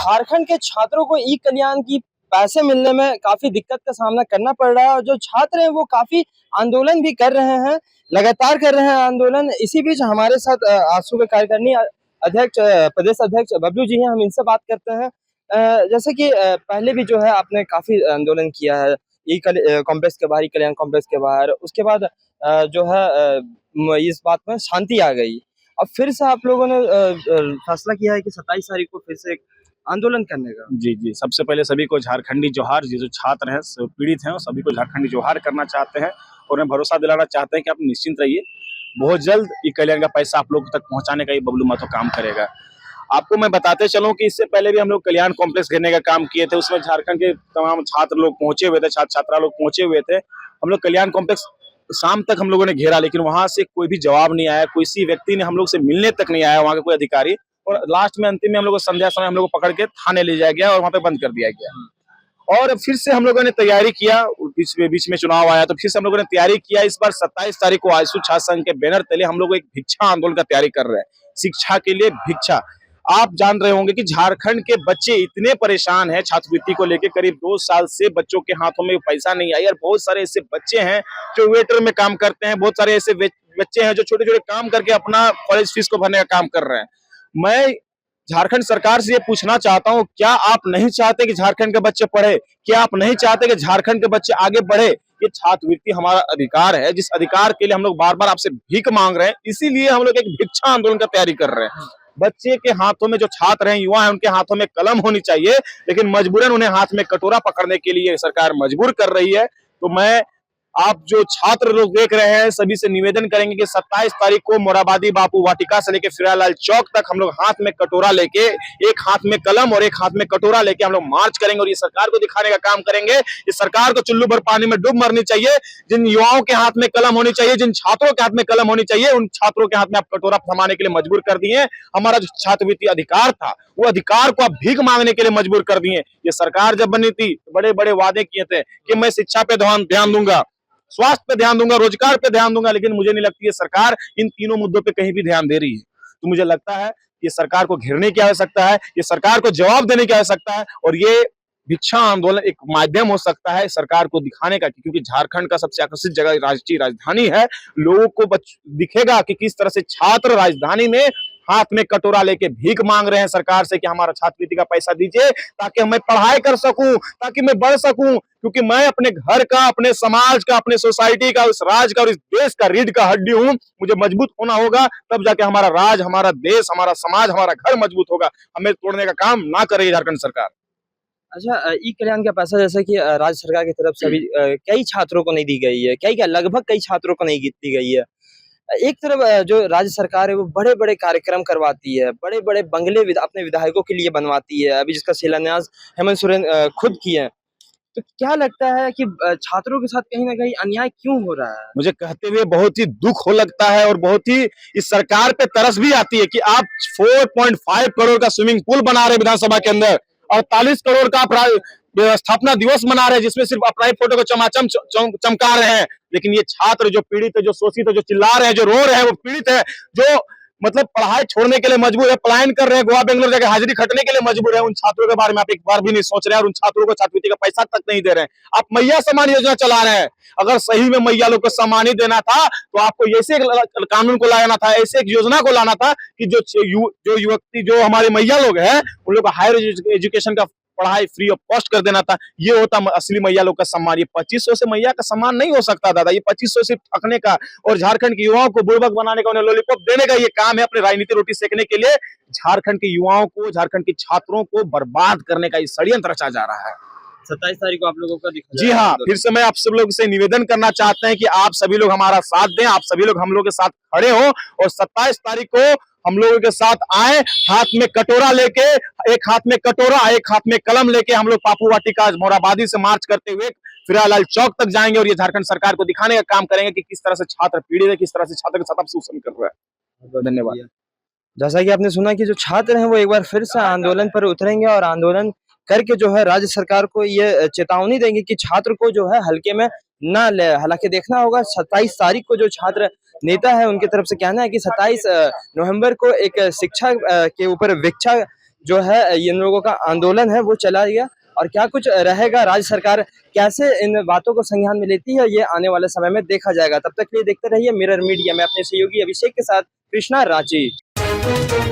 झारखंड के छात्रों को ई कल्याण की पैसे मिलने में काफी दिक्कत का सामना करना पड़ रहा है और जो छात्र हैं वो काफी आंदोलन भी कर रहे हैं, लगातार कर रहे हैं आंदोलन। इसी बीच हमारे साथ आजसू के कार्यकारिणी अध्यक्ष प्रदेश अध्यक्ष बबलू जी हैं, हम इनसे बात करते हैं। जैसे कि पहले भी जो है आपने काफी आंदोलन किया है ई कॉम्प्लेक्स के बाहर, ई कल्याण कॉम्प्लेक्स के बाहर। उसके बाद जो है इस बात में शांति आ गई। अब फिर से आप लोगों ने फैसला किया है कि 27 तारीख को फिर से एक आंदोलन करने का। जी जी, सबसे पहले सभी को झारखंडी जोहार। जो छात्र हैं पीड़ित हैं सभी को झारखंडी जोहार करना चाहते हैं और उन्हें भरोसा दिलाना चाहते हैं कि आप निश्चिंत रहिए, बहुत जल्द ई कल्याण का पैसा आप लोग तक पहुंचाने का ये बबलू महतो काम करेगा। आपको मैं बताते चलूं कि इससे पहले भी हम लोग कल्याण कॉम्प्लेक्स घेरने का काम किए थे, उसमें झारखंड के तमाम छात्र लोग पहुंचे हुए थे, छात्र छात्रा लोग पहुंचे हुए थे। हम लोग कल्याण कॉम्प्लेक्स शाम तक हम लोगों ने घेरा, लेकिन वहां से कोई भी जवाब नहीं आया, किसी व्यक्ति ने हम लोग से मिलने तक नहीं आया, वहां का कोई अधिकारी। और लास्ट में अंतिम में हम लोग को संध्या समय हम लोग को पकड़ के थाने ले जाया गया और वहां पे बंद कर दिया गया। और फिर से हम लोगों ने तैयारी किया, बीच में चुनाव आया तो फिर से हम लोगों ने तैयारी किया। इस बार 27 तारीख को आजसू छात्र संघ के बैनर तले हम लोग एक भिक्षा आंदोलन का तैयारी कर रहे हैं, शिक्षा के लिए भिक्षा। आप जान रहे होंगे कि झारखंड के बच्चे इतने परेशान हैं छात्रवृत्ति को लेकर, करीब 2 साल से बच्चों के हाथों में पैसा नहीं आया। और बहुत सारे ऐसे बच्चे हैं जो वेटर में काम करते हैं, बहुत सारे ऐसे बच्चे हैं जो छोटे छोटे काम करके अपना कॉलेज फीस को भरने का काम कर रहे हैं। मैं झारखंड सरकार से ये पूछना चाहता हूँ, क्या आप नहीं चाहते कि झारखंड के बच्चे पढ़े? क्या आप नहीं चाहते कि झारखंड के बच्चे आगे बढ़े? ये छात्रवृत्ति हमारा अधिकार है, जिस अधिकार के लिए हम लोग बार बार आपसे भीख मांग रहे हैं, इसीलिए हम लोग एक भिक्षा आंदोलन का तैयारी कर रहे हैं। बच्चे के हाथों में, जो छात्र हैं, युवा हैं, उनके हाथों में कलम होनी चाहिए, लेकिन मजबूरन उन्हें हाथ में कटोरा पकड़ने के लिए सरकार मजबूर कर रही है। तो मैं आप जो छात्र लोग देख रहे हैं सभी से निवेदन करेंगे कि 27 तारीख को मोराबादी बापू वाटिका से लेकर फिरालाल चौक तक हम लोग हाथ में कटोरा लेके, एक हाथ में कलम और एक हाथ में कटोरा लेके हम लोग मार्च करेंगे और ये सरकार को दिखाने का काम करेंगे। इस सरकार को चुल्लू भर पानी में डूब मरनी चाहिए। जिन युवाओं के हाथ में कलम होनी चाहिए, जिन छात्रों के हाथ में कलम होनी चाहिए, उन छात्रों के हाथ में आप कटोरा थमाने के लिए मजबूर कर दिए। हमारा जो छात्रवृत्ति अधिकार था, वो अधिकार को आप भीख मांगने के लिए मजबूर कर दिए। ये सरकार जब बनी थी बड़े बड़े वादे किए थे कि मैं शिक्षा पे ध्यान दूंगा, स्वास्थ्य पे ध्यान दूंगा, रोजगार पे ध्यान दूंगा, लेकिन मुझे नहीं लगती है सरकार इन तीनों मुद्दों पे कहीं भी ध्यान दे रही है। तो मुझे लगता है कि सरकार को घेरने की आवश्यकता है, ये सरकार को जवाब देने की आवश्यकता है और ये भिक्षा आंदोलन एक माध्यम हो सकता है सरकार को दिखाने का, क्योंकि झारखंड का सबसे आकर्षित जगह राष्ट्रीय राजधानी है। लोगों को दिखेगा कि किस तरह से छात्र राजधानी में हाथ में कटोरा लेके भीख मांग रहे हैं सरकार से कि हमारा छात्रवृत्ति का पैसा दीजिए ताकि मैं पढ़ाई कर सकूं, ताकि मैं बढ़ सकूं, क्योंकि मैं अपने घर का, अपने समाज का, अपने सोसाइटी का, उस राज्य का और इस देश का रीढ़ का हड्डी हूं। मुझे मजबूत होना होगा, तब जाके हमारा राज, हमारा देश, हमारा समाज, हमारा घर मजबूत होगा। हमें तोड़ने का काम ना करे झारखंड सरकार। अच्छा, ई कल्याण का पैसा जैसे कि राज्य सरकार की तरफ से अभी कई छात्रों को नहीं दी गई है, क्या लगभग कई छात्रों को नहीं दी गई है। एक तरफ जो राज्य सरकार है वो बड़े-बड़े कार्यक्रम करवाती है, बड़े-बड़े बंगले अपने विधायकों के लिए बनवाती है, अभी जिसका शिलान्यास हेमंत सोरेन खुद किए हैं। तो क्या लगता है कि छात्रों के साथ कहीं न कहीं अन्याय क्यों हो रहा है? मुझे कहते हुए बहुत ही दुख हो लगता है और बहुत ही इस सरकार पे तरस भी आती है कि आप 4.5 करोड़ का स्विमिंग पूल बना रहे विधानसभा के अंदर, 48 करोड़ का स्थापना दिवस मना रहे हैं, जिसमें सिर्फ अपना ही फोटो को चमाचम चमका रहे हैं। लेकिन ये छात्र जो पीड़ित है, जो शोषित है, जो चिल्ला रहे हैं, जो रो रहे हैं, वो पीड़ित है, जो मतलब पढ़ाई छोड़ने के लिए मजबूर है, पलायन कर रहे हैं, गोवा बेंगलोर जाके हाजिरी खटने के लिए मजबूर है, उन छात्रों के बारे में आप एक बार भी नहीं सोच रहे हैं और उन छात्रों को छात्रवृत्ति का पैसा तक नहीं दे रहे हैं। आप मैया सम्मान योजना चला रहे हैं। अगर सही में मैया लोग को सम्मान ही देना था तो आपको ऐसे कानून को लाना था, ऐसे एक योजना को लाना था कि जो युवती, जो हमारे मैया लोग हैं, उन लोग हायर एजुकेशन का पढ़ाई फ्री ऑफ कॉस्ट कर देना था। ये होता असली मैया लोग का सम्मान। ये 2500 से मैया का सम्मान नहीं हो सकता दादा। ये 2500 सिर्फ ठगने का और झारखंड के युवाओं को बुड़बक बनाने का, उन्हें लॉलीपॉप देने का ये काम है, अपने राजनीति रोटी सेकने के लिए झारखंड के युवाओं को, झारखंड के छात्रों को बर्बाद करने का ये षड्यंत्र रचा जा रहा है। 27 तारीख को आप लोगों का जी हाँ, फिर से मैं आप सब लोग से निवेदन करना चाहते हैं कि आप सभी लोग हमारा साथ दें, आप सभी लोग हम लोग के साथ खड़े हो और 27 तारीख को हम लोगों के साथ आए, हाथ में कटोरा लेके, एक हाथ में कटोरा, एक हाथ में कलम लेके हम लोग बापू वाटिका मोराबादी से मार्च करते हुए फिरालाल चौक तक जाएंगे और ये झारखंड सरकार को दिखाने का काम करेंगे कि किस तरह से छात्र पीड़ित है, किस तरह से छात्र के साथ शोषण कर रहा है। धन्यवाद। जैसा कि आपने सुना कि जो छात्र हैं वो एक बार फिर से आंदोलन पर उतरेंगे और आंदोलन करके जो है राज्य सरकार को ये चेतावनी देंगे कि छात्र को जो है हल्के में ना ले। हालांकि देखना होगा 27 तारीख को जो छात्र नेता है उनकी तरफ से कहना है कि 27 नवंबर को एक शिक्षा के ऊपर भिक्षा जो है इन लोगों का आंदोलन है वो चला गया। और क्या कुछ रहेगा, राज्य सरकार कैसे इन बातों को संज्ञान में लेती है, ये आने वाले समय में देखा जाएगा। तब तक के लिए देखते रहिए मिरर मीडिया में अपने सहयोगी अभिषेक के साथ कृष्णा, रांची।